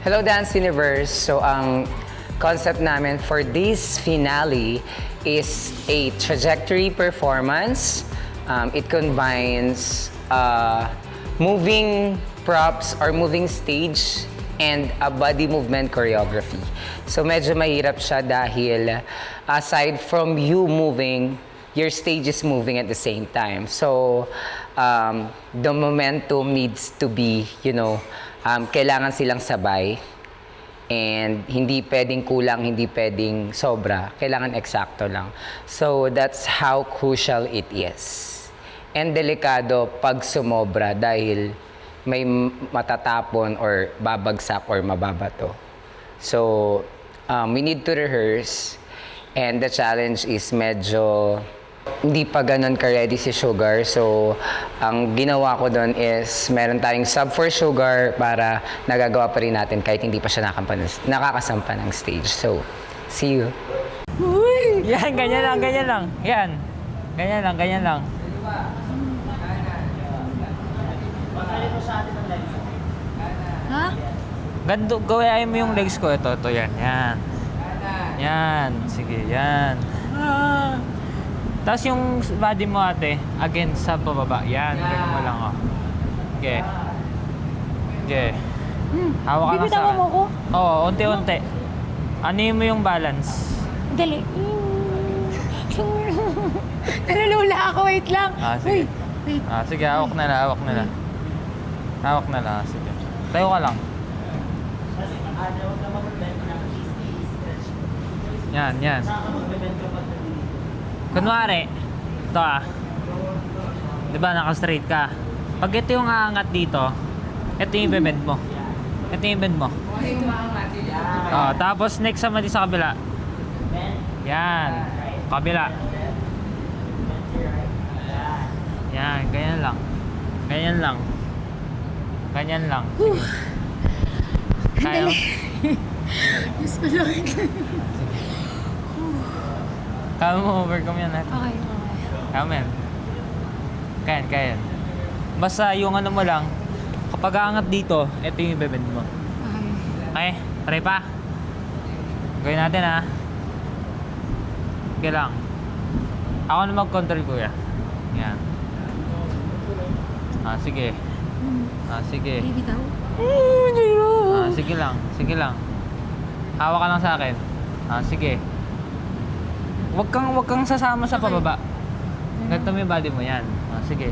Hello Dance Universe! So ang concept namin for this finale is a trajectory performance. It combines moving props or moving stage and a body movement choreography. So medyo mahirap siya dahil aside from you moving, your stage is moving at the same time. So the momentum needs to be, kailangan silang sabay. And hindi pwedeng kulang, hindi pwedeng sobra. Kailangan eksakto lang. So that's how crucial it is. And delikado pag sumobra dahil may matatapon or babagsak or mababato. So we need to rehearse. And the challenge is medyo hindi pa ganun ka-ready si Sugar. So, ang ginawa ko doon is meron tayong sub for Sugar para nagagawa pa rin natin kahit hindi pa siya nakakasampa ng stage. So, see you. Uy! Yan, ganyan lang, ganyan lang. Yan. Ganyan lang, ganyan lang. Ha? Gawain mo yung legs ko. Ito, yan. Yan. Yan. Sige, yan. Tapos yung body mo ate, against sa pababa. Yan, ganyan mo lang oh. Okay. Okay. Hawak ka lang sa Bibitawan akin. mo ko? Oo, unti-unti. Ano mo yung balance? Dali. Nalulula ako, wait lang. Sige. Wait. Sige, hawak na lang, hawak na lang. Hawak na lang, sige. Tayo ka lang. Yan, yan. Kunwari, ito di ba naka-straight ka? Pag ito yung aangat dito, ito yung bend mo. Ito yung bend mo. Tapos next naman din sa kabila. Yan. Kabila. Yan, ganyan lang. Ganyan lang. Ganyan lang. Kaya mo? Diyos ko lang. Kaya mo overcome yan natin. Okay. Kaya mo yan. Kaya. Basta yung ano mo lang, kapag aangat dito, ito yung ibebend mo. Okay? Try pa. Gawin natin ha. Okay lang. Ako na mag-control kuya. Yan. Sige. Sige. Baby daw? Sige lang. Sige lang. Hawak ka lang sa akin. Sige. Wag kang sasama sa pababa. Ganito mo yung body mo yan. Sige.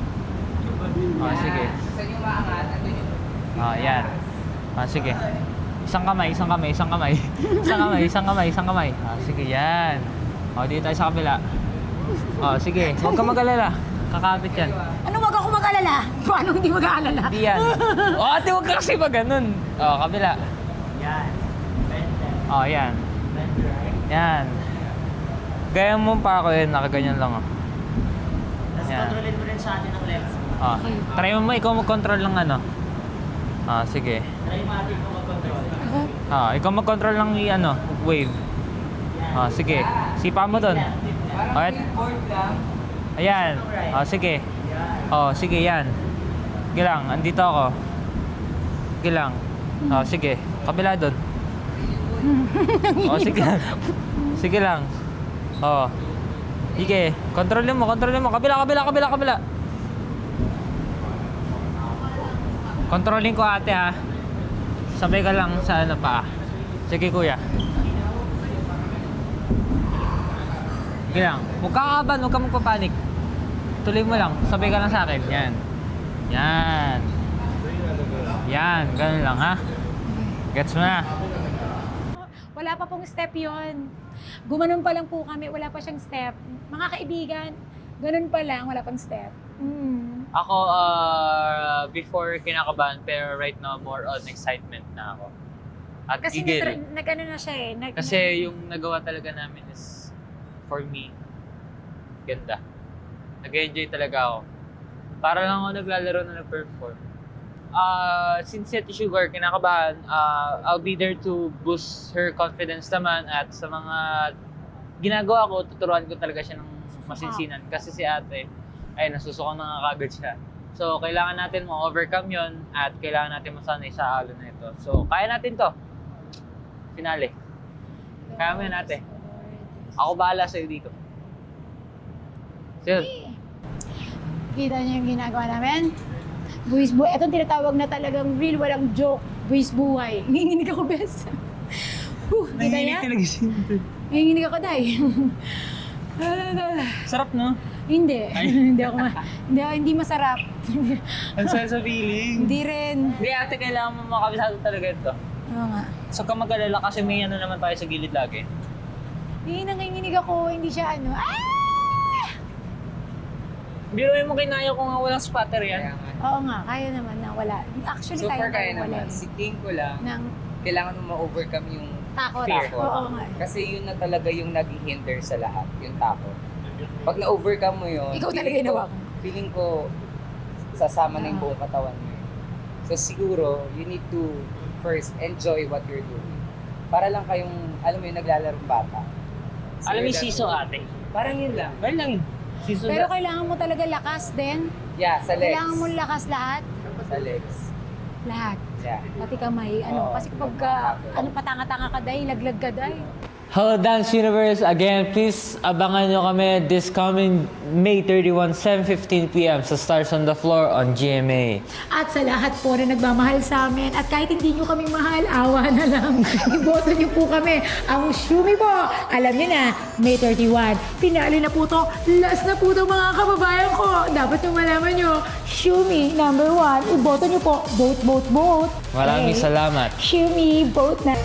Sige. Yan. Sige. Isang kamay. Isang kamay. Sige, yan. Dito tayo sa kabila. Sige. Huwag kang mag-alala. Kakapit yan. Ano wag ako mag-alala? Paano hindi mag-aalala? Hindi yan. Ate, huwag ka kasi mag ganun. Kabila. Yan. Yan. Yan. Gaya mo pa ako yun, nakaganyan lang Tapos kontrolin mo rin sa atin ang legs mo. Try mo ikaw mag-control ng ano. Sige. Try mo atin ikaw mag-control. Ikaw mag-control ng wave. Sige. Sipa mo dun. Okay. Ayan. Sige. Sige yan. Sige lang, andito ako. Sige lang. Sige. Kabila dun. Sige lang. Sige lang. Sige. Kontrolin mo. Kabila. Kontrolin ko ate ha. Sabay ka lang sa pa. Sige kuya. Sige lang. Huwag ka kakaban, huwag ka magpapanik. Tuloy mo lang. Sabay ka lang sa akin. Yan. Yan. Ganun lang ha. Gets mo na. Wala pa pong step yon. Gumanon pa lang po kami, wala pa siyang step. Mga kaibigan, ganun pa lang, wala pang step. Ako, before kinakabahan, pero right now, more on excitement na ako. At Kasi gigil. nag-ano na siya eh. Kasi yung nagawa talaga namin is, for me, ganda. Nag-enjoy talaga ako. Para lang ako naglalaro na nag-perform. Since Ate Sugar, kinakabahan, I'll be there to boost her confidence naman at sa mga ginagawa ko, tuturuan ko talaga siya ng masinsinan. Kasi si ate, ay nasusuka na nga kagad siya. So, kailangan natin ma-overcome yun at kailangan natin masanay sa halo na ito. So, kaya natin to. Finale. Kaya mo yan ate. Ako bahala sa'yo dito. Sir. Kita niyo yung ginagawa namin? Buwis buhay. Itong tinatawag na talagang real, walang joke. Buwis buhay. Nanginginig ako, bes. Kita niya? talaga siya. Nanginginig ako, day. Sarap, no? Hindi. Hindi masarap. Ang sarap sa feeling. Hindi rin. Hindi ate, kailangan mo makabisado talaga ito. Oo nga. So, kung mag-alala kasi may ano naman tayo sa gilid lagi. Nanginginig ako. Hindi siya ano. Biruin mo kinaya ko nga walang spatter yan. Oo nga, kaya naman na wala. Actually, So tayo far kaya wala naman. eh. Siting ko lang, Ng kailangan mo ma-overcome yung takot. fear. Oo nga. Kasi yun na talaga yung nag-hinder sa lahat, yung takot. Pag na-overcome mo yun, Ikaw talaga feeling ginawa ko- ko. Feeling ko, sasama na yung buong katawan mo. So siguro, you need to first enjoy what you're doing. Para lang kayong, alam mo yung naglalarong bata. Alam mo yung that- siso ate? Parang yun lang. Well lang yun. Siso Pero na. kailangan mo talaga lakas din. Yeah, sa legs. Kailangan mo lakas lahat. Sa legs. Lahat. Yeah. Pati kamay. Oo. Kasi kapag patanga-tanga ka day, laglag ka day. Hello Dance Universe! Again, please abangan nyo kami this coming May 31, 7:15 p.m. sa Stars on the Floor on GMA. At sa lahat po na nagmamahal sa amin, at kahit hindi nyo kami mahal, awa na lang. Iboto nyo po kami. Ang Shumi po, alam nyo na, May 31. Pinali na po to. Last na po to mga kababayan ko. Dapat nyo malaman nyo, Shumi, number 1. Iboto nyo po. Vote, vote, vote. Maraming Okay. salamat. Shumi, vote na.